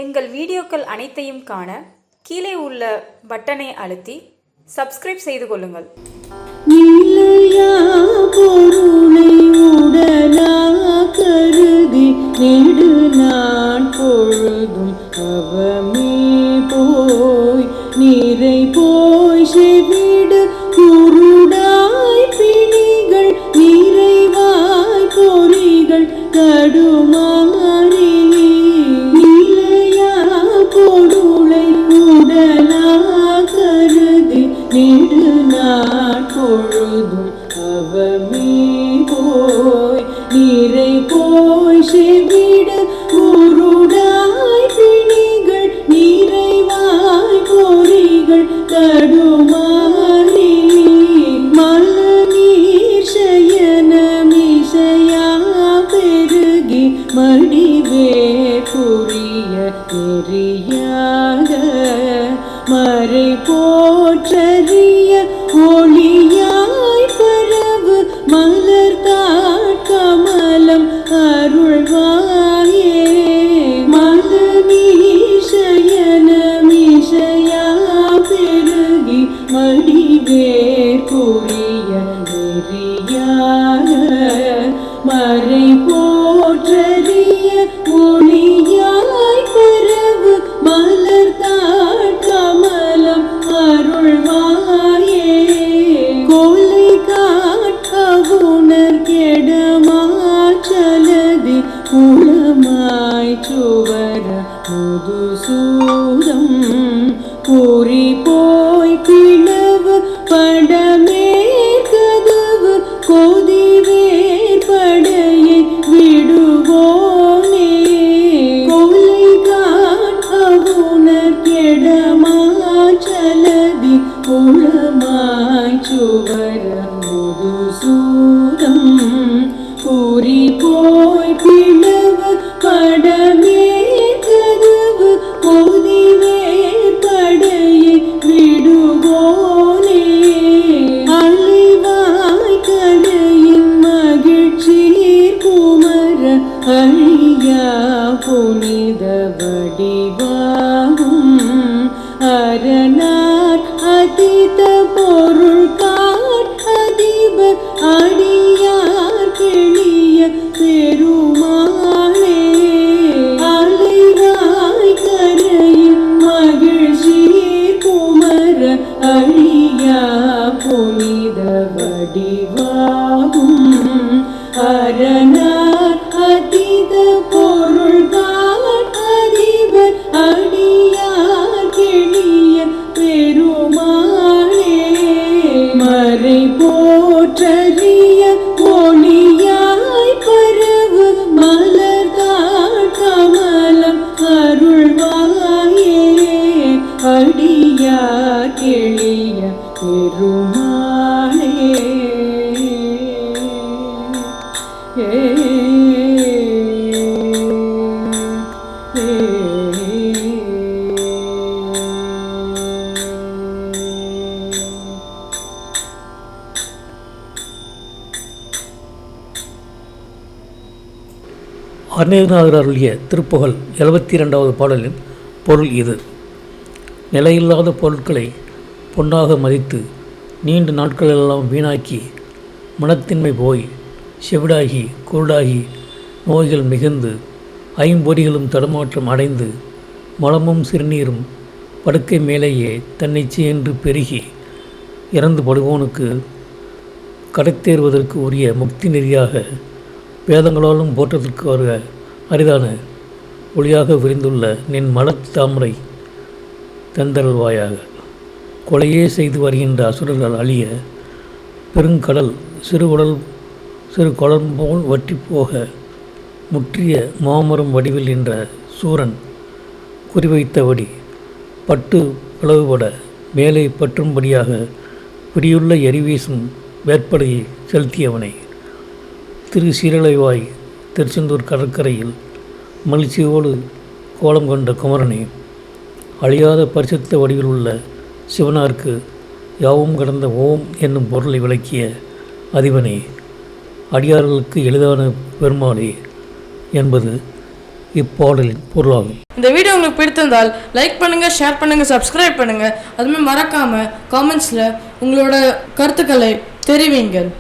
எங்கள் வீடியோக்கள் அனைத்தையும் காண கீழே உள்ள பட்டனை அழுத்தி சப்ஸ்கிரைப் செய்து கொள்ளுங்கள். நிலையா பொருளை உடலா கருதி நெடு நான் பொழுதும் அவமே போய் நிறை போய் செவிடு குருடாய் பிணிகள் நிறைவாய் பொறிகள் கடுமாறி நிலையா பொருளை உடலா கருதி நெடு நான் பொழுதும் அவமே போய் நிறை போய் செவிடு குருடாய் பிணிகள் நிறைவாய் பொறிகள் தடுமாறி மலநீர் சயனமிசையா பெருகி மடிவே புரிய நெறியாக மறை போற்றறிய ஒளியாய் பரவு மலர் காட்கமலம் அருள்வாயே மலநீசயனமிசையா பெருகி மடிவேர் புரிய நெறியாக மறை போற்றறிய ஒளியாய் பரவு மலர் காட்கமலம் அருள்வாயே கொலை காட்கவுணர் கெடமாச்சலதி குளமாய் சுவர முதுசூதம் கூறி போய் கிழவு படமேற்கதவு கொதிவேர் படையை விடுவோனே கொலை காட்கவுணர் கெடமாச்சலதி குளமாய் சுவர முதுசூதம் கூறி போய் கிழவு படமேற்கதவு கொதிவேர் படையை விடுவோனே அழிவாய் கலையின் மகிழ்ச்சீர் குமர அழியா புனித வடிவாகும் அரணார் அதித பொருள் காட்கதிபர் அடியார் கிளிய பெருமாளே அழிவாய் கரையின் மகிழ்ச்சீர் குமர அழியா புனித வடிவாகும் அரணார் அதித பொருள் காட்கதிபர் அடியார் கிளிய பெருமாளே மறை போற்றறிய ஒளியாய் பரவு மலர் காட்கமலம் அருள்வாயே அடியார் கிளிய பெருமாளே அருணகிரிநாதர் அருளிய திருப்புகழ் 72வது பாடலின் பொருள் இது. நிலையில்லாத பொருட்களை பொன்னாக மதித்து நீண்ட நாட்களெல்லாம் வீணாக்கி மனத்தின்மை போய் செவிடாகி குருடாகி நோய்கள் மிகுந்து ஐம்பொறிகளும் தடுமாற்றம் அடைந்து மலமும் சிறுநீரும் படுக்கை மேலேயே தன்னிச்சையென்று பெருகி இறந்து படுவோனுக்கு கடைத்தேறுவதற்கு உரிய முக்தி நெறியாக வேதங்களாலும் போற்றதற்கு வருக அரிதான ஒளியாக விரிந்துள்ள நின் மலத் தாமரை தந்தருள்வாயாக. கொலையே செய்து வருகின்ற அசுரர்கள் அழிய பெருங்கடல் சிறு குளம் போல் வற்றி போக முற்றிய மாமரம் வடிவில் என்ற சூரன் குறிவைத்தபடி பட்டு பிளவுபட மேலே பற்றும்படியாக பிடியுள்ள எரிவீசும் வேற்படையை செலுத்தியவனை திரு சீரலைவாய் திருச்செந்தூர் கடற்கரையில் மகிழ்ச்சியோடு கோலம் கொண்ட குமரனே அழியாத பரிசுத்த வடிவில் உள்ள சிவனார்க்கு யாவும் கடந்த ஓம் என்னும் பொருளை விளக்கிய அதிபனே அடியார்களுக்கு எளிதான பெருமாளே என்பது இப்பாடலின் பொருளாகும். இந்த வீடியோ உங்களுக்கு பிடித்திருந்தால் லைக் பண்ணுங்கள், ஷேர் பண்ணுங்கள், சப்ஸ்கிரைப் பண்ணுங்கள். அதுமாதிரி மறக்காமல் காமெண்ட்ஸில் உங்களோட கருத்துக்களை தெரிவிங்கள்.